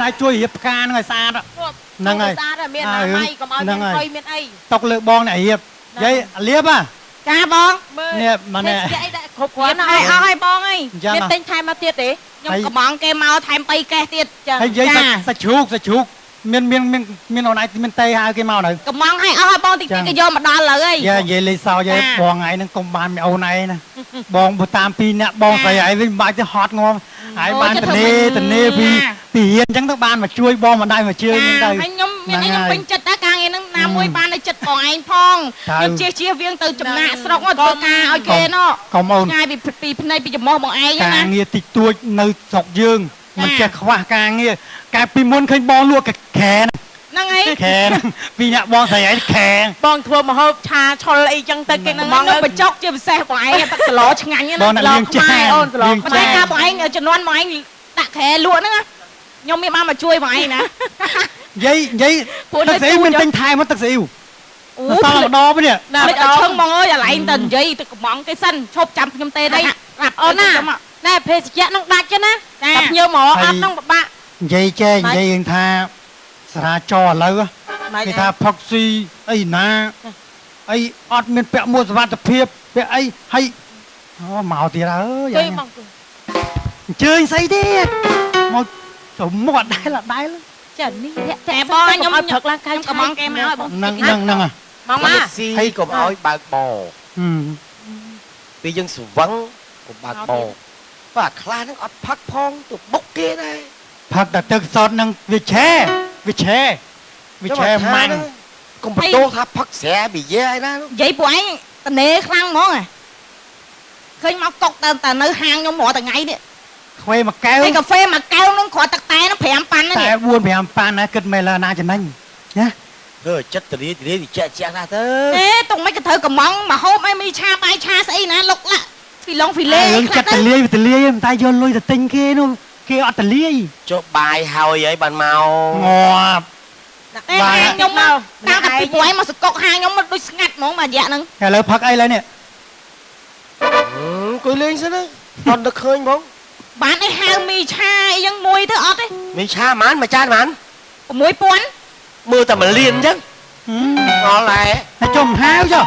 ai chui hiệp ca nó xa đó nâng này nâng này tóc lưỡi bong này hiệp giấy liếp à ca bong nè mà nè khúc quá nó ai bong ấy biết tên thay mà tiệt đấy nhưng có mong cái mau thay bay cái tiệt hay giấy sa chuột miền nào này miền tây hai cái màu này có mong hay ai bong thì cái vô mà đo lời dạ vậy lý sao vậy bong ấy nó công ban mèo này nè bong bột tam pi nè bong phải ấy với bài cho hot ngon ai ban tình nê vì hiền chẳng các ban mà chui bom mà đây mà chưa nhưng đây anh bình chật đã càng nó nam môi ban này chật bỏ anh phong nhưng chia viên từ chấm nạ sọc mà từ ca ở kia nó ngay bị này bị chấm mò bằng ai nhá càng nghe tịch tua nơi sọc dương mình chẹt khoa càng nghe càng pi muốn khơi bom luôn cái khè năng ấy khè vì nhạ bom thầy ấy khè bom thua mà hộp trà cho lấy chân tay cái nó bị chóc chưa xe của anh tắc ló chừng anh nó lọ mai ôn lọ mà tay ca của anh ở chân non mà anh đã khè luôn nữa nhom mi mà chui vào anh nè giấy tắc sĩ mình tinh thai mất tắc sĩ sao mà đo với nè mình ở chân mong ơi là lại tình giấy từ mong cái sân chộp chăm nhom tê đây ôn nè nè phê sẽ nó đặt chứ nè tập nhiều mỏ ấp nó bạn giấy che giấy tha sả cho lâu á tha phật suy ấy na ấy ọt miền bẹ mua vật tập hiệp bẹ ấy hay màu thì là vậy chơi say đi một sủng một đáy luôn chẳng ní trẻ bo nhóm thật là cái mong kem ơi nâng à mong mà hay cùng ơi bạc bò bây giờ sự vắng của bạc bò và khla nó ọt phắc phong tụt bốc kia đây phật đặt thực sọt nâng việt che mạnh còn một tô tháp phắc sẽ bị dê đó vậy của anh nè khăn món à khơi máu cọc tờ nơi hang nhóm mỏ tờ ngày đi khoe mà kéo cà phê mà kéo nó khỏi tật tay nó phèm pan nó nè buồn phèm pan nó kịch mày là na chân anh nhá chất từ đi thì chạy ra thế ê tụng mấy cái thơ cầm móng mà hôm ấy mi cha bay cha xây nè lục lạ phi long phi lê chặt tờ lia tay vô lôi tờ tinh kia nó kia ọt tờ lia cho bài hào vậy bàn màu ngọt hai nhóm tao gặp cái quái mà sự cột hai nhóm nó đôi ngặt món mà dạ nâng cái lớp phật ấy lấy nè cười lên sao đó còn được khơi bóng bạn ấy hai mi cha dân mùi thứ ọt ấy mi cha mán mà cha mán mùi cuốn mưa tầm mà liền chứ ngon lại hay chồng hao cho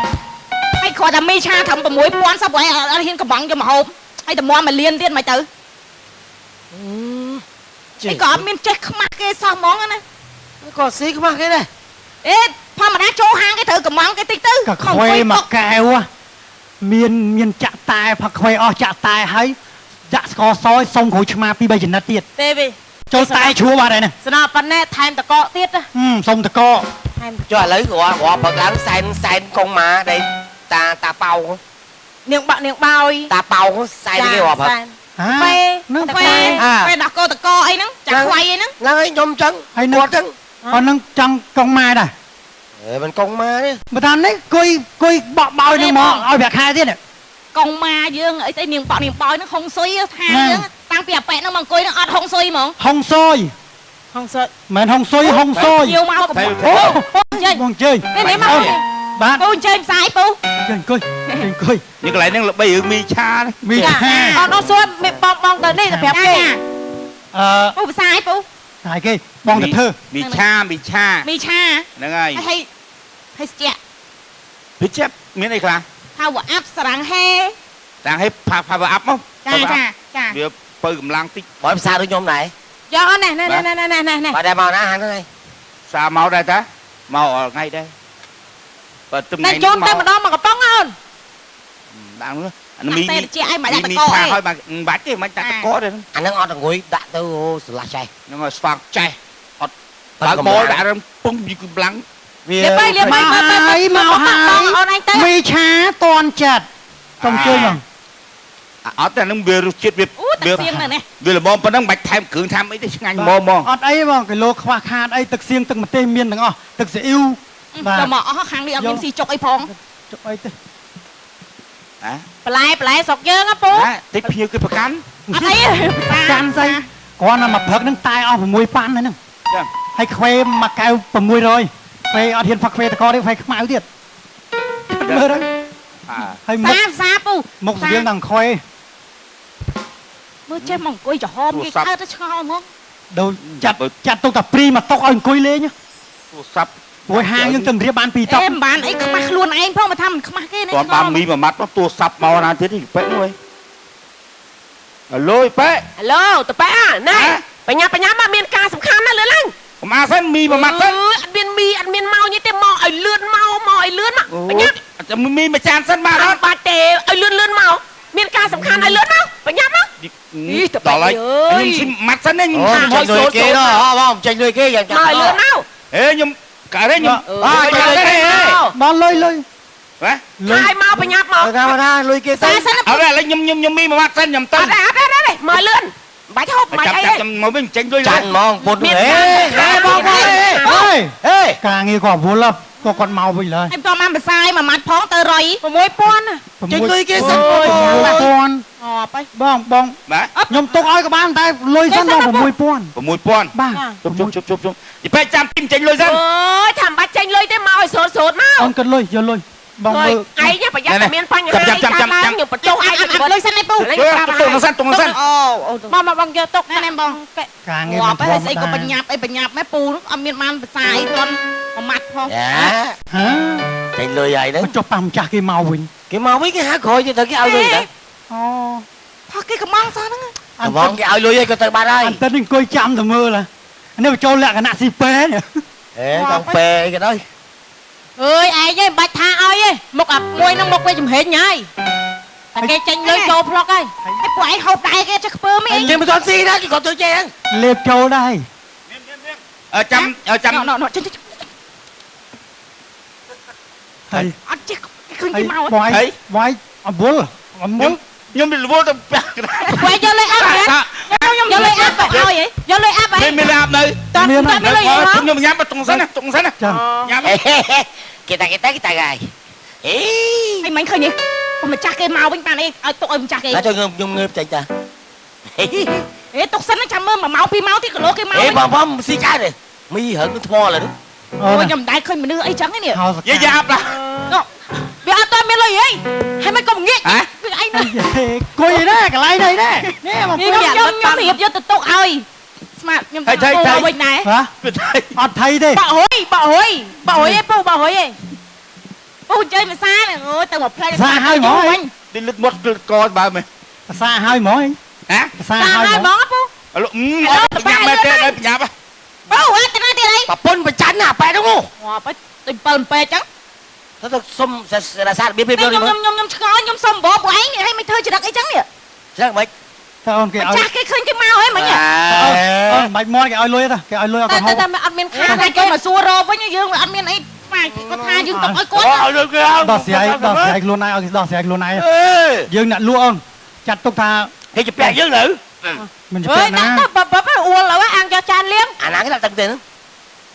hay khỏi tầm mi cha thầm tầm mùi cuốn sao vậy ở hiên cầm bóng cho mà hộp hay tầm món mà liền tiên mày tử hay có miên chết không mắc cái sao món á nè có xí không mắc cái này ê pha mà đã chỗ hang cái thử cầm món cái tích tư cả khoe mà kèo á miên chạ tai phật khoe chạ tai hay dạ có soi xong khối chma pi bây giờ nó tiệt tê vi cho tay chúa vào đây nè sao phần này thay tờ cọ tiết á xong tờ co cho lấy của phật láng xanh con mà đây ta bao niệm bao ta bao xay cái quả phật phê đặt cô tờ co ấy nắng chặt khoai ấy nắng nó ấy nhôm trắng hay nó trắng còn nó trắng con ma đây mình con ma đấy mà thằng đấy coi bọ bao nhiêu mò ao bẹt hai thế này con ma dương ấy niệm bọ nó không xui tha dương tăng bẹt bẹt nó bằng coi nó ọt không xui mà không xôi mày không xôi nhiều mau còn chơi để mau bạn cô chơi sai cô chơi coi nhưng lại nó là bây giờ mi cha đấy mi cha nó xui bong tới đây là bẹt kì cô sai cô sai kì bong thật thơ mi cha đúng rồi hay chẹt phía chép miếng này là thao của áp sẵn he đang hay phá vào áp không cha việc bơi cầm lang tích bỏ em sao đứa nhôm này do này bà đem màu ná hàng thế này sao màu đây ta màu ở ngay đây và tụm này chôn tay mà đó mà có bóng hơn đang nữa anh mi chị ai mà đặt mi co thôi mà bát cái mà đặt có đây anh nó ngon là ngồi đã từ là chay nó ngồi phang chay ở môi đã râm bung như cầm lăng liệp bay màu hai mi cha toàn chặt không chơi mà ở đây nó bia chết bia bia là mồm nó bạch tham cường tham ấy thì ngành mồm ở đây mà cái lô khoa khan ấy thực xiên từng một tên miên đúng không thực sự yêu và mỏ họ khang đi ông si chọc ấy phong chọc ấy thế lại sọc dơ á bố tích nhiều cái cán cán dây con là mà phật nâng tay ao phải mùi pan này nè hay khoe mà cao phải mùi rồi khoe ở thiên phật khoe ta có đấy phải mạo thiệt mơ đấy hay xa bố một riêng đằng khoe mơ chơi mỏng coi cho hôm cái khai nó cho không đâu chặt tôi tập pri mà tóc anh coi lên nhá ទូរស័ព្ទ Ôi hai nhưng từng riêng bán pì tóc អេមិនបានអីខ្មាស់ខ្លួនឯងផងមកថាមិនខ្មាស់គេណា តបានមីមួយម៉ាត់មកទូរស័ព្ទមកណាទៀតនេះប៉ែមួយអាឡូយប៉ែ អាឡូតប៉ែណែបញ្ញាមកមានការសំខាន់ណាស់លឿនឡើង កុំអាសិនមីមួយម៉ាត់ទៅ អត់មានមីអត់មានមកនេះទេមកឲ្យលឿនមកឲ្យលឿនមកបញ្ញា ចាំមីមួយចានសិនមក អត់បាច់ទេឲ្យលឿនមកមានការសំខាន់ឲ្យលឿនមកបញ្ញាមក ដល់ហើយខ្ញុំស៊ីម៉ាត់សិនណាខ្ញុំ Ôi, chạy người kia đó, không? Chạy người kia vậy មកឲ្យលឿនមក អេខ្ញុំការេខ្ញុំ chạy người kia. Bọn lôi lôi ហ៎ ហើយមកបញ្ញាមក Ra, lùi kia សា tới. សិន អត់ឡើយខ្ញុំមីមួយម៉ាត់សិនខ្ញុំទៅ អត់មកលឿនបាច់ហូបបាច់ ចាំ អី ចាំមកវិញចេញលុយ Chặn mong, bột Miền ê, Nam. ê, bong ê. Ê Ê, Càng nghe quả vô lập Có con màu vậy lời ឯងតបានភាសាឲ្យមួយម៉ាត់ផងទៅរុយ 6000 chạy người kia sân. con អបទៅ Bong bong បាទ Nhom tốt ơi các bạn tay lôi sân đâu của mùi pon 6000 Ba ជប់ទីប៉ែចាំទីចេញលុយសិន អើយថាមិនបាច់ចេញលុយទេមកឲ្យសូត្រមក Ông cần lôi vô lôi Bong ហើយ mơ ឯងប្រយ័ត្នតែមានបញ្ហាខ្ញុំបញ្ចុះឯង អត់លុយសិនឯងពូ ទុកសិនទុកសិន បងយកទុកណែបង Càng nghe ងាប់ mình ហើយ thòm ស្អីក៏ đà. បញ្ញាប់អីបញ្ញាប់ម៉ែពូនោះអត់មានបានភាសាអីគាត់មួយម៉ាត់ផង Dạ. Hả Chạy lùi vậy đó. Nó cho băm chặt cái màu mình Cái mong mấy cái há khôi cho tới cái ao lùi đó. Ồ ផោះគេកំងសោះហ្នឹង Cái mong cái ao lùi đây cho tới ba đây. Anh tên đừng coi chăm thầm mơ là Nếu mà cho lẹ cái nạ xì pé nhỉ Ê, con pê cái đó. អើយឯងឯងបាច់ថាឲ្យឯងមុខអាមួយនឹងមុខវាចំហេញហើយតែគេចេញលុយចូលផ្លុកហើយ ឯពួកឯងហូបដែរគេចេះខ្ពើមអី Nhưng mà con xi đó, chứ còn tôi chen. Lệp châu đây ចាំចាំ ណ៎ចេះ Thầy អត់ចេះឃើញគេ Thầy មក Vay Vay Ông bull Ông bull ខ្ញុំរវល់ទៅប្រាក់កណ្ដាល ពួកឯងយកលុយអាប់ខ្ញុំយកលុយអាប់ទៅឲ្យឯងយកលុយអាប់ឯង មានអាប់នៅ តើមានលុយអីហ៎ ខ្ញុំញ៉ាំទុកសិនទុកសិន Chăm ញ៉ាំ Cái ta gài. Ê. ឯងមិនឃើញទេពុំម្ចាស់គេមកវិញបានអីឲ្យទុកឲ្យម្ចាស់គេ Nó cho nhung ngើបចេញតា ហេទុកសិនចាំមើល1ម៉ោង2ម៉ោងទៀតគីឡូគេមក Ê bom xi cái này. Mi hận nó thò là đúng. អូ Ồ ខ្ញុំមិនដែលឃើញមនុស្សអីចឹងទេនេះ Hào យាយអាប់ឡា វាអត់ទាន់មានលុយអីហើយមិនក៏ងាកគឺឯងនោះ Coi gì đấy Cái lai đây đấy Nè mà ខ្ញុំរៀបយកទៅទុកឲ្យស្មាតខ្ញុំទៅវិញដែរ Hả គឺថៃ Ọt thầy đi បកហុយឯងពូបកហុយឯងពូchơiភាសាអូយទៅមកផ្លែវិញ ទីលឹកមុតគឺកបើមែន Xa hai mỏi ហ៎ Xa សាហើយ hai ហ្ម mỏi ងពូ អលញ៉ាំមែនទេដល់ញ៉ាំ ពូអត់ទៅណាទៀតអី Bà pun bà chắn à, bè đúng không? ងាប់ទៅ7ពេកចឹង Nó thật xôm là sao biết ខ្ញុំ đi ខ្ញុំឆ្កល់ខ្ញុំសុំបងពួកឯងឲ្យមិនធ្វើចរិតអីចឹងនេះ Sao mấy? Sao ông cái ចាស់គេឃើញគេមកហើយមិញ Bạch mỏi cái oi lôi đó Cái oi lôi តែ còn តែ hông អត់មានខា ខា ង ងគេមកសួររកវិញយើងអត់មានអីស្មាគាត់ថាយើងទុកឲ្យគាត់ Ôi, được không? Đó xài luôn này Đó xài luôn này Ê, Dương nạ lua ông Chặt túc tha thì chụp bè dưới nữ. Mình អើ chụp យដាក់ ná ទៅបបអួលហើយអាំងយកចានលៀង À, nắng cái là tăng tiền.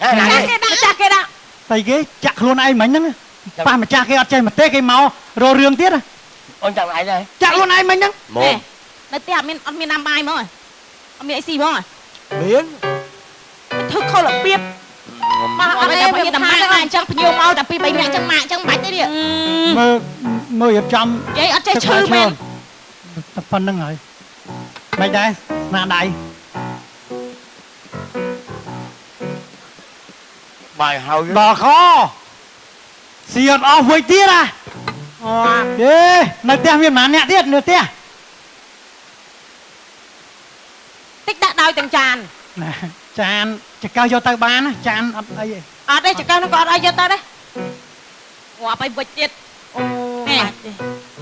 À, ចា nắng គេ đi. ដាក់ចាស់គេដាក់ Tay ghế chặt luôn ai mảnh nắng Ba mà chặt cái ọt chay mà tê cái máu Rồi rương tiết à Ôi, chẳng lại đây. Chặt luôn ai mảnh nắng ណែនៅផ្ទះអត់មានដាំបាយហ្មងអត់មានអីស៊ីហ្មង Miếng. ធ្វើខុសរបៀបមកអត់តែមានតែម៉ាក់អញ្ចឹងភ្ញៀវមកតែ2 3នាក់អញ្ចឹងម៉ាក់អញ្ចឹងបាច់ទេនេះ Mơ hiệp trăm យាយអត់ចេះឈឺមែន Tập phân nâng rồi Bạch đây Nạ đáy Bài hầu chứ. Đỏ kho Xiệt off với tiết à Ê Nơi tè miền má nẹ tiết Nơi tè តិចដាក់ដោយទាំងចាន Nè Chàn Chà cao cho tay bán á Chàn ọt ấy អត់ទេចកនោះក៏អត់ឲ្យយកទៅដែរ ងាប់ឲ្យវិចទៀតណែ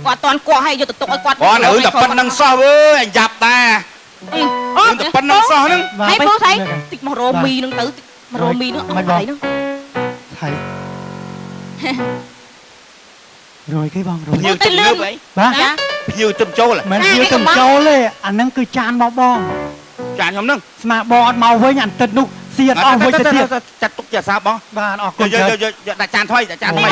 គាត់អត់ទាន់គក់ឲ្យយកទៅទុកឲ្យគាត់ គាត់នៅតែប៉ុណ្្នឹងសោះអើយអញយ៉ាប់ដែរយើងតែប៉ុណ្្នឹងសោះហ្នឹង ហើយពូថៃតិចមករោមីនឹងទៅតិចមករោមីនឹងអត់ថៃនឹង Thầy Rồi cái bong rồi ភ្ញៀវទឹកងើបអី Bá ភ្ញៀវទឹកចូល Mình yêu tầm châu lê Anh nâng cứ chan bó bong ចាខ្ញុំហ្នឹង Mà bò ọt màu với nhằn tật nụ Xiệt off với tiết ចាត់ទុកជាសាបង Và ọt យើ con យើ chơi យកដាក់ចានថ្មីដាក់ចានថ្មី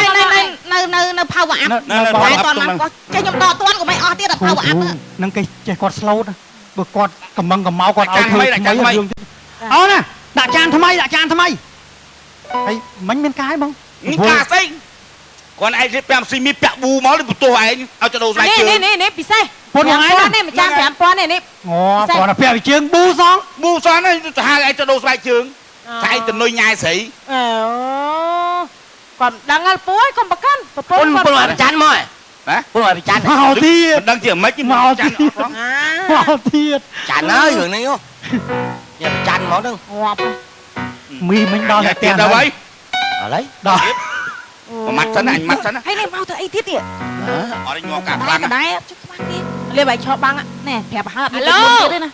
នៅ power up នៅ តែតន់មកគាត់ចេះខ្ញុំដកទាន់ក៏មិនអស់ទៀត power up Nâng cái chơi quạt slow đó Bữa quạt cầm măng cầm máu quạt áo thơ Ơ nè Đã chan thầm mây Ê Mánh bên cái bông នេះកាស្អីគាត់ឯងរៀប5ស៊ីមីពាក់ប៊ូមកលើបន្ទោះឯងឲ្យទៅដូរស្លាយជើង នេះពិសេស ប៉ុនហ្នឹងឯង នេះម្ចាស់5000នេះ អូគាត់ទៅពាក់វិជើងប៊ូសង ប៊ូសនហ្នឹងទៅហៅឯងទៅដូរស្បែកជើងស្អែកទៅនុយញ៉ែស្រី អូគាត់ដឹងហើយពួយកុំប្រកាន់ប្រពន្ធ ពុនឲ្យប្រច័នមក ណា ពុនឲ្យប្រច័ន មកទៀត មិនដឹងជាម៉េចមកចាន់អត់ផង មកទៀត ចាន់ហើយរឿងនេះយកប្រច័នមកហ្នឹង ងាប់ មីមិញដល់តែ ទៀតដល់ហើយ ឥឡូវ ដល់ មួយម៉ាត់សិនអញម៉ាត់សិនណា ហើយនេះមកទៅអីទៀតទៀត អត់ងាប់កាខ្លាំង កដែរជិះខ្លាំងទៀត លេបឲ្យឈប់បាំង ណែប្រាប់ហើប ឡូ ទៀតណា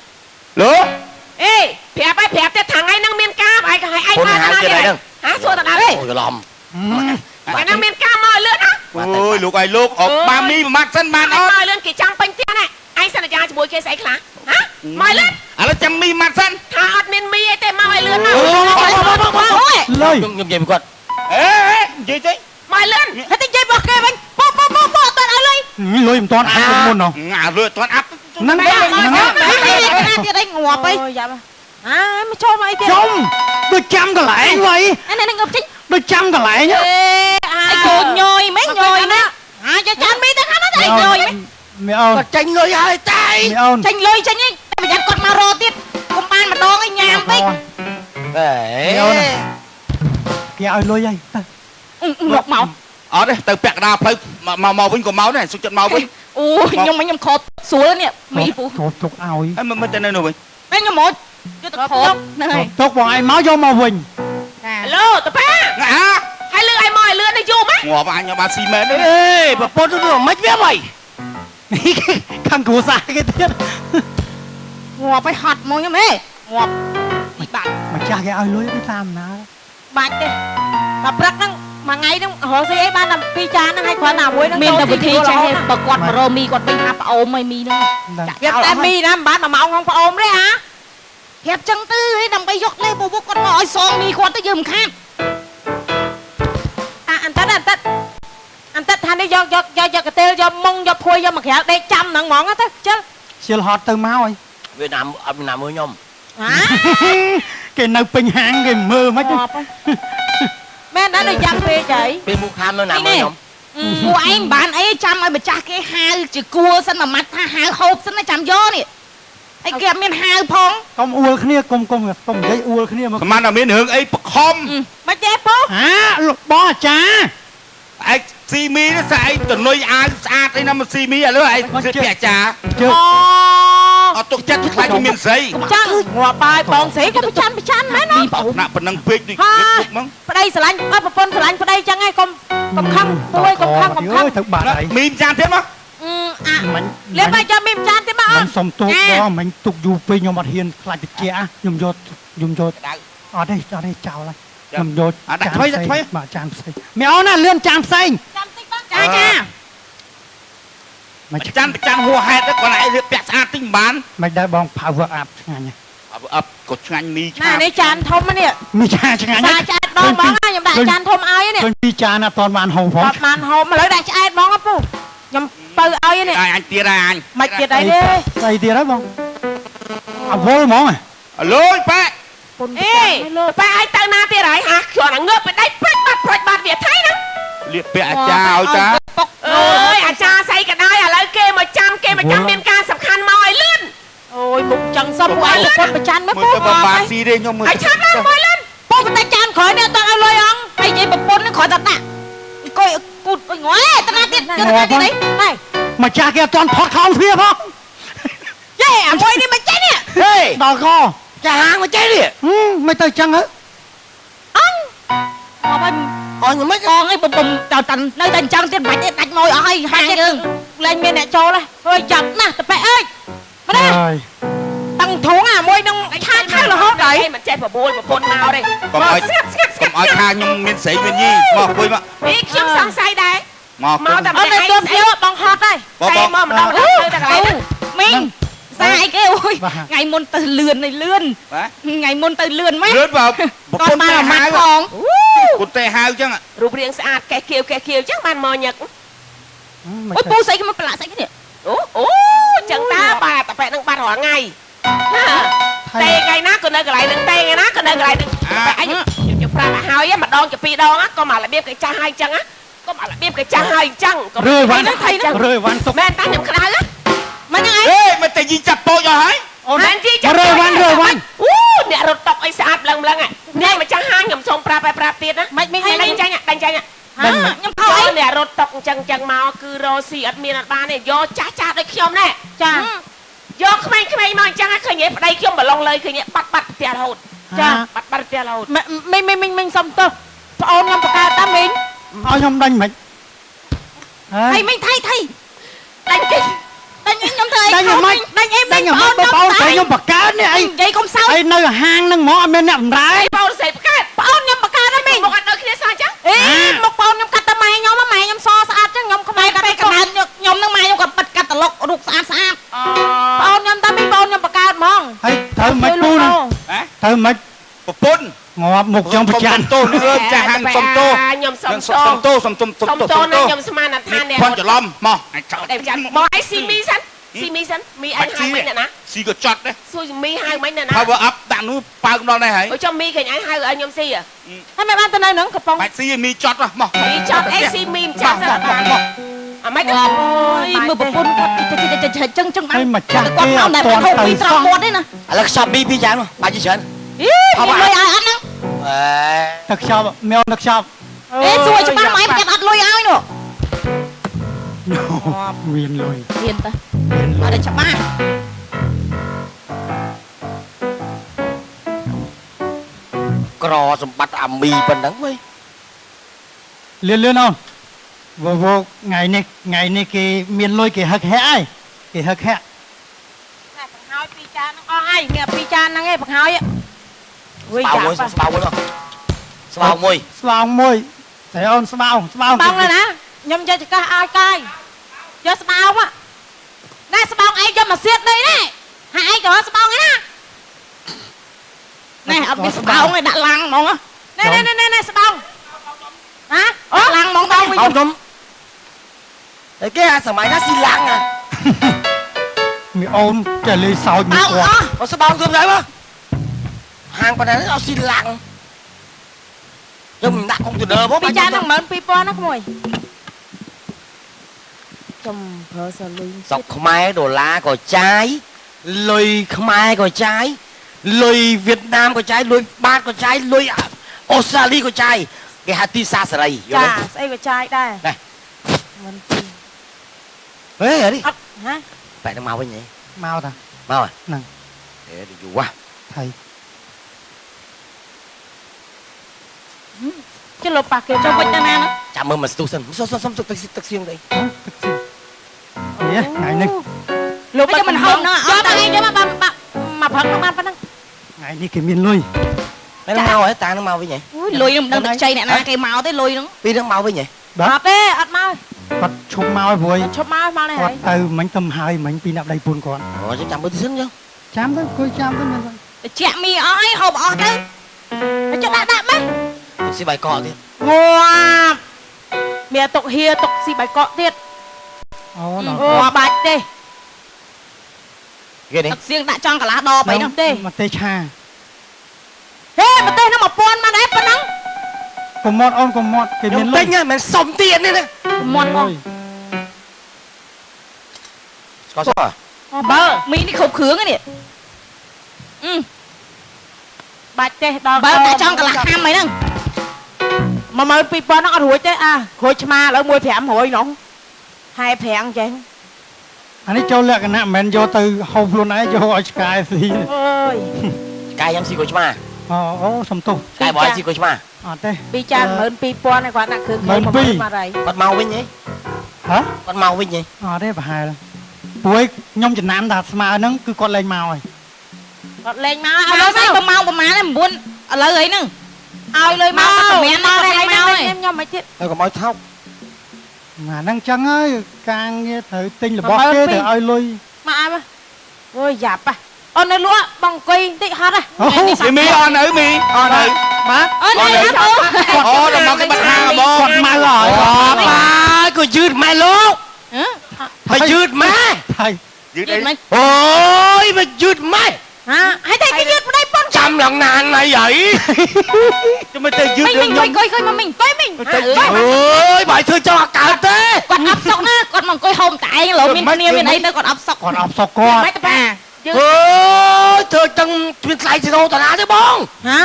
លោក អេប្រាប់ឲ្យប្រាប់តែថ្ងៃហ្នឹងមានការឯងក៏ឲ្យឯង ពុន មក ហៅ ដល់ គេ ទេ ដែរហ្នឹង ហាសួរតដល់ទេ អូយច្រឡំ ថ្ងៃហ្នឹងមានការមកលឿនណា អូយលោកឲ្យលោកអបបាមីមួយម៉ាត់សិនបានអ ឯង ត់ មកលឿនគេចាំពេញផ្ទះណាឯងសន្យាជាមួយគេស្អីខ្លះហ៎មកលឿន ឥឡូវចាំមីម៉ាត់សិន ថាអត់មានមីអីទេមកឲ្យលឿនមក លើយ ខ្ញុំនិយាយពីគាត់ អេនិយាយទៅ មកលឿនហើយទៅនិយាយរបស់គេវិញពុកអត់ឲ្យលុយ លុយមិនតាន់អាប់មុនហ៎ អាលឿនអត់អាប់ ហ្នឹងហ្នឹង ទៀតអីងាប់អី អូយ៉ាប់មកចូលមកអីទៀត ចំដូចចាំកន្លែងវ៉ៃ អានេះងាប់ចេញ ដូចចាំកន្លែង អេ អីកូនញយមិនញយណាអាចចាន់មីទៅខាងនោះទៅញយមិន មីអូន គាត់ចេញលុយហើយតែ មីអូន ចេញលុយចេញអីតែប្រយ័ត្នគាត់មករកទៀតកុំបានម្ដងអីញ៉ាំតិច ហេ គេឲ្យលុយហើយទៅ មកមក អត់ទេទៅពាក់កណ្ដាលផ្លូវមកវិញក៏មកដែរសុខចិត្តមកវិញ អូខ្ញុំខត់ស្រួលនេះមីពូ ចូលទុកឲ្យ ហើយមិនទៅនៅនោះវិញ តែខ្ញុំមកយកទៅខត់ហ្នឹងហើយ ទុកបងឯងមកយកមកវិញ ឡូតប៉ា អា ហើយលឿនឲ្យមកឲ្យលឿននេះយូរម៉េច ងាប់អញបានស៊ីមែនទេ អេប្រពន្ធទៅមិនវាវ៉ៃ ខាងគ្រួសារគេទៀត ងាប់ឲ្យហត់មកខ្ញុំហេងាប់ពីបាក់ ម្ចាស់គេឲ្យលុយទៅតាមណា បាច់ទេតែព្រឹកហ្នឹងមួយថ្ងៃហ្នឹងរកស៊ីអីបានតែ2ចានហ្នឹងឲ្យគ្រាន់តែមួយហ្នឹង មានតែវិធីចេះបើគាត់មករមីគាត់វិញថាប្អូនឲ្យមីហ្នឹង វាតែមីណាមិនបាន1ម៉ោងក្នុងប្អូនទេហ៎ ប្រាប់ចឹងទៅហើយដើម្បីយកលេបពួកគាត់មកឲ្យសងមីគាត់ទៅយើងមិនខាត អន្តិតថានេះយកកតេលយកមុងយកភួយយកមកក្រាលដេកចាំហ្នឹងហ្មងទៅជិល ជិលហត់ទៅមកហើយ វាណាអត់ណាមើលខ្ញុំ ហ៎ គេនៅពេញហាងគេមើលមិន មែនណាដូចយ៉ាងពេកហី ពេលមុខខាមនៅណាមើលខ្ញុំ ពួកឯងបានអីចាំឲ្យម្ចាស់គេហៅជាគួរសិនមួយម៉ាត់ថាហៅហូបសិនណាចាំយកនេះអីគេអត់មានហៅផង កុំអួលគ្នាកុំនិយាយអួលគ្នាមក ស្មានតែមានរឿងអីបខំ មិនទេពូ ហាលោកបងអាចារ្យ ឯងស៊ីមីនេះស្អែកទៅនុយអាវស្អាតអីណាមកស៊ីមីឥឡូវឯងពាក់ចា ជើ អូ អត់ទុកចិត្តខ្លាចមានស្រី ចឹងងាប់បាយបងស្រីក៏ប្រចាំមែនណា ណាប៉ុណ្ណឹងពេកដូចហ្មង ប្តីស្រឡាញ់អត់ប្រពន្ធស្រឡាញ់ប្តីចឹងឯងកុំខឹងពួយកុំខឹង ទៅបាត់ហើយ មីចានទៀតមក មិន លេបបាយចាំមានចានទេមកអ មិនសុំទោសបងមិនទុកយូរពេកខ្ញុំអត់ហ៊ានខ្លាចតិចខ្ញុំយកអត់ទេចោលហើយខ្ញុំយកបាទចានផ្សេងមិនអូនណាលឿនចានផ្សេង ចាំតិចបងចាចា មិន ចាំហួហេតុទៅគាត់ឯងរៀបពាក់ស្អាតតិចមិនបាន មិនដែរបង power up ឆ្ងាញ់ អប់ក៏ឆ្ងាញ់មីឆ្ងា ណា ញ់ នេះចានធំនេះ មីចាឆ្ងាញ់ សាឆ្អែតបងខ្ញុំដាក់ចានធំឲ្យនេះ ឃើញពីចានអត់តាន់បានហូបផង អត់បានហូបឥឡូវដាក់ឆ្អែតបងពូខ្ញុំបើឲ្យនេះ អញទៀតហើយអញ មិនទៀតអីទេ ស្អីទៀតហើយបងអវលហ្មង អលុយប៉ា ពុនអេប៉ាឲ្យទៅណាទៀតហើយហាខ្ញុំងើបបដៃព្រិចបាត់វាថៃណា លៀបពាក់អាចារ្យឲ្យតា អើយអាចារ្យស្អីក៏ដោយឥឡូវគេមកចាំមានការសំខាន់មកឲ្យលឿនអូយមុខចឹងសុំពួកឯងគាត់ប្រច័នមើល មើ ពូ លទៅបានស៊ីទេខ្ញុំមើល ឲ្យឆាប់ឡើងមកលឿនពូបន្តិចចានក្រោយនេះអត់ឲ្យលុយអង ហើយនិយាយប្រពន្ធនឹងគ្រាន់តែដាក់អង្គុយពូតង៉ែតាណាទៀតយកតាណាទៀតអី ហើយ ម្ចាស់គេអត់តាន់ផត់ខំវាផង យេអាមួយនេះមិនចេញនេះ ហេ ដល់ក ចាហាងមកចេះនេះ មិនទៅចឹងហ៎ អងមកវិញ អញមិន កងអីបំតតាន់នៅតែអញ្ចឹងទៀតមិនដាច់ម៉ួយអស់ហើយហាងយើង លែងមានអ្នកចូលហើយចាប់ណាស់តប៉ែអើយម្ដង ហើយ តាំងធុងអាមួយនឹងឆាខៅរហូតដល់មិនចេះបបួលប្រពន្ធមកទេ កុំឲ្យថាខ្ញុំមានស្រីមានញីមកអង្គុយមក នេះខ្ញុំសង្ស័យដែរ មក មកតែអត់ទៅទួមទៀតបងហត់ហើយតែមកម្ដងទៅតែកន្លែងហ្នឹង មីងសាអីគេអូយថ្ងៃមុនទៅលឿននេះលឿន បាទ ថ្ងៃមុនទៅលឿនម៉េច លឿនបើ គាត់បានអាម៉ាត់ផង ពុតទេហៅចឹង រូបរាងស្អាតកេះគៀវចឹងបានមកញឹក អូយពូស្អីគេមកប្រឡាក់ស្អីគេនេះ អូចឹងតាបាទតប៉ែនឹងបាត់រាល់ថ្ងៃតែថ្ងៃណាក៏នៅកន្លែងហ្នឹងតែថ្ងៃណាក៏នៅកន្លែងហ្នឹងអញខ្ញុំប្រាប់ឲ្យហើយម្ដងជា2ដងក៏មករបៀបគេចាស់ហើយចឹងកុំអារបៀបគេចាស់ហើយចឹង រឿយវ៉ាន់ទុក មែនតាខ្ញុំក្តៅ ម មិនហ្នឹងឯង អេមិនតែយីចាប់ពោចឲ្យហើយ អូន ហានជី រើវ៉ាន់រើវ៉ាន់ អូអ្នករត់តុកអីស្អាតឡើងហ្នឹងអ្នកម្ចាស់ហាងខ្ញុំសូមប្រាប់ទៀតណា មិនមិន ដេញចាញ់ ខ្ញុំខោអី អ្នករត់តុកអញ្ចឹងមកគឺរស់ស៊ីអត់មានអត់បានទេយកចាស់ដូចខ្ញុំណែ ចា យកក្មេងៗមកអញ្ចឹងឃើញឯប្តីខ្ញុំប្រឡងលើឃើញបាត់ផ្ទះរហូត ចា បាត់ផ្ទះរហូត មីងសុំទោសប្អូនខ្ញុំបកកើតតាមីង ឲ្យខ្ញុំដេញមិនហើ ហើយ យមីងថៃដេញគេដេញខ្ញុំធ្វើអី ដេញមិន ដេញអី ដេញមិនបងប្អូនខ្ញុំបកកើតនេះអី និយាយកុំសើច អីនៅហាងហ្នឹងហ្មងអត់មានអ្នកបម្រើ បងសេបកើត ប្អូនខ្ញុំបកកើតហើយមីង មកអត់ដល់គ្នាសោះអញ្ចឹង អេមកប្អូនខ្ញុំកាត់តែម៉ែខ្ញុំសស្អាតចឹងខ្ញុំខ្មែរកាត់តែកណ្ដាលខ្ញុំនឹងម៉ែខ្ញុំក៏បិទកាត់តលុករូបស្អាតប្អូនខ្ញុំតាមីងប្អូនខ្ញុំបកកើតហ្មង ហើយត្រូវមិនពូនត្រូវមិន ប្រពន្ធ ងាប់មុខខ្ញុំប្រចាំ ទោសអើចាស់ហានសុំទោស ខ្ញុំសុំ សុំទោសសុំទោស សុំទោសណាខ្ញុំស្មានថាអ្នក ផន់ច្រឡំមកអាចចោល តែចាំមកអីស៊ីមីសិនមីអញហៅមិនណា ស៊ីក៏ចត់ដែរ សួរមីហៅមិនណា power up ដាក់នោះប៉ើងដល់នេះហើយ អូចាំមីឃើញអញហៅឲ្យខ្ញុំស៊ី ហើយមិនបានទៅនៅនឹងកំប៉ុង បាច់ស៊ីមីចត់មក មីចត់អីស៊ីមីម្ចាស់សិនអាម៉េច អូយមើលប្រពន្ធគាត់ចឹងបាន ហើយម្ចាស់ គាត់ គេ មក អត់ តែ ទាន់ ហូប ទៅ ពីត្រង់មាត់ទេណា ឥឡូវខ្ចប់ពីចានមកបាច់ច្រើន អីលុយឲ្យអត់ហ្នឹង អេ ទឹកខ្ចប់មែវទឹកខ្ចប់ អេសួរច្បាស់ម៉ែប្រកាសអត់លុយឲ្យនោះ មានលុយ មានតើអត់ច្បាស់ ក្រសម្បត្តិអាមីប៉ុណ្ណឹងវិញ លឿនអូនវោថ្ងៃនេះគេមានលុយគេហឹកហាក់ហើយគេហឹកហាក់ តែបង្ហើយពីចានហ្នឹងអស់ហើយមានពីចានហ្នឹងឯងបង្ហើយ ស្បោមួយស្បោមួយ ស្វាងមួយតែអូនស្បោ បងណាខ្ញុំយកចកាសឲ្យកាយយកស្បោងណែស្បោងឯងយកមកសៀតដីណែហើយឯងក៏ស្បោងឯណាណែអត់មានស្បោងឯដាក់ឡាំងហ្មងណែស្បោងហ៎ដាក់ឡាំងហ្មងបងវិញ ខ្ញុំតែគេអាសម័យណាស៊ីឡាំង មីអូនចេះលេងសើចមួយ បង គាត់ អូស្បោធ្វើไรវ៉ាហាងប៉ុណ្ណឹងអត់ស៊ីឡាំងខ្ញុំដាក់កុំព្យូទ័រមក ពីចានហ្នឹង12000ណាក្មួយចំប្រើសលុយ ស្រុកខ្មែរដុល្លារក៏ចាយលុយខ្មែរក៏ចាយលុយវៀតណាមក៏ចាយលុយបាតក៏ចាយលុយអូស្ត្រាលីក៏ចាយគេហៅទីសាសេរីយ ចា ល់ទេ ស្អីក៏ចាយដែរ ណែ មិនពី ហេនេះ អត់ហ៎ បែរទៅមកវិញហ៎ មកតា មក ហ្នឹង ហេទៅយូរហ่ะ ថៃ ជិះលោកប៉ះគេចុះវិញទៅណាហ្នឹង ចាំមើលមកស្ទុះសិនសុំទឹកសៀងទៅ ទឹកស៊ីនេះថ្ងៃនេះ លោកមិនហូបណាអត់តែឯងយកមកបានមកផឹកមកបានប៉ុណ្ណឹង ថ្ងៃនេះគេមានលុយ តែមកហ៎តានឹងមកវិញហ៎ អូយលុយនឹងមិនដឹងទឹកជ័យអ្នកណាគេមកទេលុយហ្នឹង ពីនឹងមកវិញហ៎ អត់ទេអត់មក គាត់ឈប់មកឲ្យព្រួយ ឈប់មកនេះ គា ហើ ត់ យ ទៅមិញទៅហើយមិញពីអ្នកដៃពូនគាត់ អូចាំមើលទៅសិនចឹង ចាំទៅគួយចាំទៅមាន តិចមីអស់អីហូបអស់ទៅចុះដាក់ម៉េច ស៊ីបាយកកទៀត ងាប់មានទុកហៀទុកស៊ីបាយកកទៀត អូណ៎ អូបាច់ទេ គេនេះ ទឹកសៀងដាក់ចង់កន្លះដបអីហ្នឹងទេ មកទេឆា ហេប្រទេសហ្នឹង1000មកដែរប៉ុណ្ណឹង កុំមត់អូនកុំមត់គេ ខ្ញុំ មានលុ ទិ យ ញមិនសុំទៀតនេះណា មាត់មក ស្គាល់សោះ បើមីនេះគ្រប់គ្រឿងហ្នឹងបាច់ទេដល់បើដាក់ចង់កន្លះខាំអីហ្នឹង 12000ហ្នឹងអត់រួចទេរួចឆ្មាឥឡូវ1500នោះហើយប្រាំងចេះ អានេះចូលលក្ខណៈមិនមែនយកទៅហូបខ្លួនឯងយកឲ្យឆ្កែស៊ី អើយ កាយខ្ញុំស៊ីគួយឆ្មា អូសំទោស កាយបងស៊ីគួយឆ្មា អត់ទេ ពីចាន12000ឯគាត់ដាក់គ្រឿងគេ10000បាត់ហើយ គាត់មកវិញហ៎ ហ៎ គាត់មកវិញហ៎ អត់ទេប្រហែលព្រួយខ្ញុំចំណាំថាស្មើហ្នឹងគឺគាត់លេងមកហើយ គាត់លេងមកឲ្យលុយមកម៉ោងប្រហែល9ឥឡូវអីហ្នឹងឲ្យលុយមកសម្រាប់មកហើយខ្ញុំមិនទៀត ហើយកុំឲ្យថោក អាហ្នឹងចឹងហើយការងារត្រូវទិញរបស់គេទៅឲ្យលុយ មកឲ្យអូយយ៉ាប់អូននៅលក់បងអង្គុយបន្តិចហត់ហ៎ មីអត់នៅមីអត់នៅ បាទ អូននៅអូ អូដល់មកគេបាត់ហាងហ្មង គាត់មកហើយ បាទក៏យឺតម៉ែលោកហើយយឺតម៉ែ ហើយ យឺត យឺ អី តមិន អូយមកយឺតម៉ែ ហើយតែគេយឺតប្តីប៉ុន ចាំឡើងណានណៃហី ចាំមិនទៅយឺត មិញ រឿងខ្ញុំ អង្គុយមកមិញអង្គុយមិញ អូយបាយធ្វើចង់អាកើតទេ គាត់អត់សុកណាគាត់មក អង្គុយហូបតែឯងលោមានគ្នាមានអីទៅគាត់អត់សុក គាត់អប់សុកគាត់ មិនតែយើង អើយធ្វើចឹងមានថ្លៃស៊ីណូតាណាទេបង ហ៎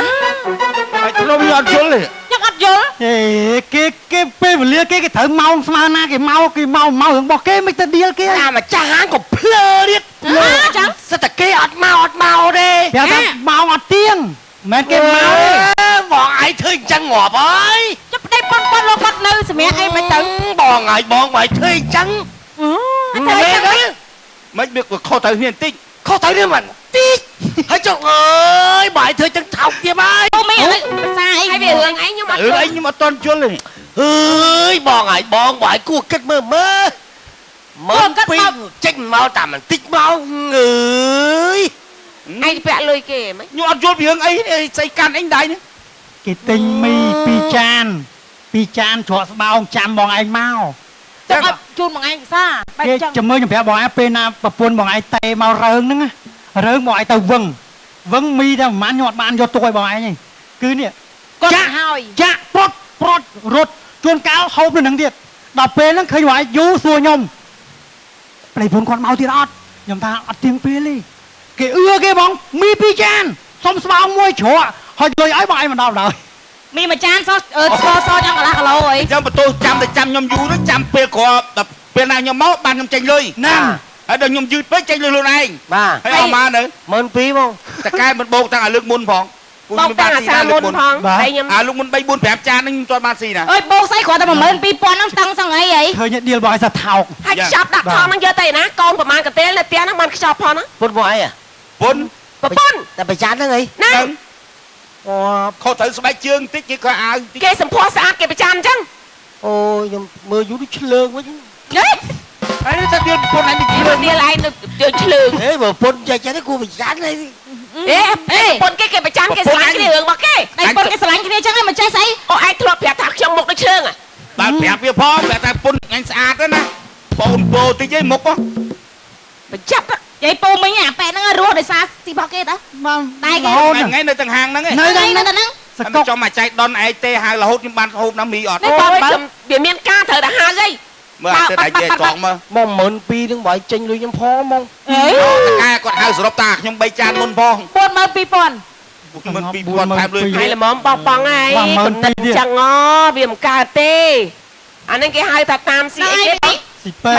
ហើយខ្ញុំអត់យល់ទេ ខ្ញុំអត់យល់ ហេគេពេលវេលាគេត្រូវម៉ោងស្មើណាគេមករឿងរបស់គេមិនទៅឌីលគេ អាម្ចាស់ហាងក៏ភ្លើទៀត ចឹង សិតតែគេអត់មកទេ ប្រាប់ថាម៉ោងអត់ទៀងមិនគេមកទេ បងឯងធ្វើអញ្ចឹងងាប់ហើយ ចុះប្តីប៉ុនលោកគាត់នៅសម្រាប់អីមិនទៅ បងឯងបងឯងធ្វើអញ្ចឹង ទៅអីចឹង មិនវាខុសទៅគ្នាបន្តិច ខុសទៅនេះមិនតិចហើយចុះអើយបងឯងធ្វើអញ្ចឹងថោកទៀតហើយ អូមីអីភាសាអី ហើយវារឿងអីខ្ញុំអត់ រឿងអីខ្ញុំអត់តន់យល់ទេ អើយបងឯងបងឯងគួរគិតមើលពីចេញមកតាមបន្តិចមកអើយ ឯងពាក់លុយគេហ្មង ខ្ញុំអត់យល់ពីរឿងអីស្អីកាន់អីដៃនេះ គេទិញមី2ចានច្រកស្បោងចាំបងឯងមក ចុះអត់ជូនបងឯងភាសាបែប គេ ចឹង ចាំមើលខ្ញុំប្រាប់បងឯងពេលណាប្រពន្ធបងឯងតេមករើងហ្នឹងរើងបងឯងទៅវឹងមីតែប្រហែលខ្ញុំអត់បានយកទុកឲ្យបងឯងទេគឺនេះ គាត់ហើយ ចាក់ប្រត់រត់ជួនកាលហូបនៅនឹងទៀតដល់ពេលហ្នឹងឃើញបងឯងយូរសួរខ្ញុំប្តីប្រពន្ធគាត់មកទៀតអត់ខ្ញុំថាអត់ទៀងពេលទេគេគេបងមី2ចានសុំស្បោងមួយច្រកហើយលុយឲ្យបងឯងមកដល់ដល់ មីមួយចានសសយ៉ាងកន្លះគីឡូអី អញ្ចឹងបន្ទោសចាំខ្ញុំយូរទៅចាំពេលក្រោយដល់ពេលណាខ្ញុំមកបានខ្ញុំចេញលុយ ណាំ ហើយដល់ខ្ញុំយឺតពេកចេញលុយខ្លួនឯង បាទ ហើយអស់មកនៅ 12000បង តកែមិនបោកតាំងឲ្យលើកមុនផង បងតាំងអាសាមុនផងតែខ្ញុំ អាលោកមុន3 4 5ចានហ្នឹងខ្ញុំទាត់បានស៊ីណា អើយបោកស្អីគ្រាន់តែ12000ហ្នឹងស្តឹងសឹងអីហី ឃើញឌីលបងឯងសាថោក ហើយខ្ចប់ដាក់ថងហ្នឹងយកទៅណាកូនប្រមាណកន្ទេលនៅផ្ទះហ្នឹងបានខ្ចប់ផងណា ពុតបងឯង ពុន ប្រពន្ធ តែប្រចាំហ្នឹងអី ណា អូ ខុសត្រូវស្បែកជើងបន្តិចគេក៏អាវបន្តិច គេសម្ផស្សស្អាតគេប្រចាំអញ្ចឹង អូខ្ញុំមើលយូរទៅឆ្លើងវិញ ហើយនេះថាទៀតពុនឯងនិយាយ មើលនាលឯងទៅឆ្លើង ហេបើពុតចេះចេះគួរប្រចាំហើយ អេប្រពន្ធគេប្រចាំគេស្រឡាញ់គ្នារឿងរបស់គេ តែប៉ុនគេស្រឡាញ់គ្នាចឹងឯងមិនចេះស្អី អូឯងធ្លាប់ប្រាប់ថាខ្ញុំមុខដូចឆ្លើង បាទប្រាប់វាផងប្រាប់ថាពុនអញស្អាតទៅណាបងពោតិចឯងមុខ ប្រចាំ យាយពូមីងអាប៉ែហ្នឹងរស់ដោយសារទីរបស់គេតា បាន តែគេ ថ្ងៃនៅទាំងហាងហ្នឹងឯង នៅ ហ្នឹង ហ្នឹង ហ្នឹង សកុក ចំមកចៃដុនឯងទេហើយរហូតខ្ញុំបានហូបណាមីអត់ អូយវាមានការត្រូវតែហៅអី មើលទៅតែនិយាយត្រង់មើល មក12000ហ្នឹងបើចេញលុយខ្ញុំផងហ្មង អេ តកែគាត់ហៅសរុបតាខ្ញុំ3ចានមុនផង 42000 មិន2000ថែមលុយ ហើយល្មមបងហើយកណ្ដិតចឹងវាមិនកើតទេអាហ្នឹងគេហៅថាតាមស៊ីអីគេ ស៊ីប៉ែ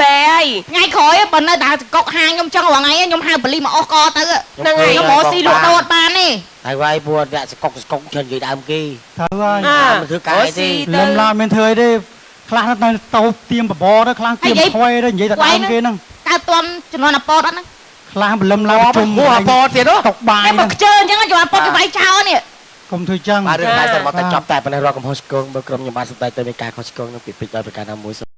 តែអី ថ្ងៃក្រោយបើនៅតែកុកហាងខ្ញុំចឹងរាល់ថ្ងៃខ្ញុំហៅបលីមកអស់កទៅ ហ្នឹងហើយ ខ្ញុំមកស៊ីលក់ដូរអត់បានទេ ហើយវាយពួតអ្នកសកុកច្រើននិយាយដើមគេ ត្រូវហើយ មិនធ្វើការអីទេ លំឡាមានធ្វើអីទេខ្លះទៅតោទៀមបបទៅខ្លះទៀមខ្វែទៅនិយាយតែដើមគេហ្នឹង កើតទាន់ចំនួនអពតអត់ហ្នឹង ខ្លះបលឹមឡាជុំ ហួរអបទៀត តុកបាយ តែមកខ្ជិលអញ្ចឹងចំនួនអពតគេវាយចោលនេះ កុំធ្វើចឹង បាទរឿងតែមកតែចប់តែប៉ុណ្ណេះរកកំហុសឆ្គងបើក្រុមខ្ញុំបានសម្ដែងទៅមានការខុសឆ្គងនឹងពីពេចដោយប្រការណាមួយ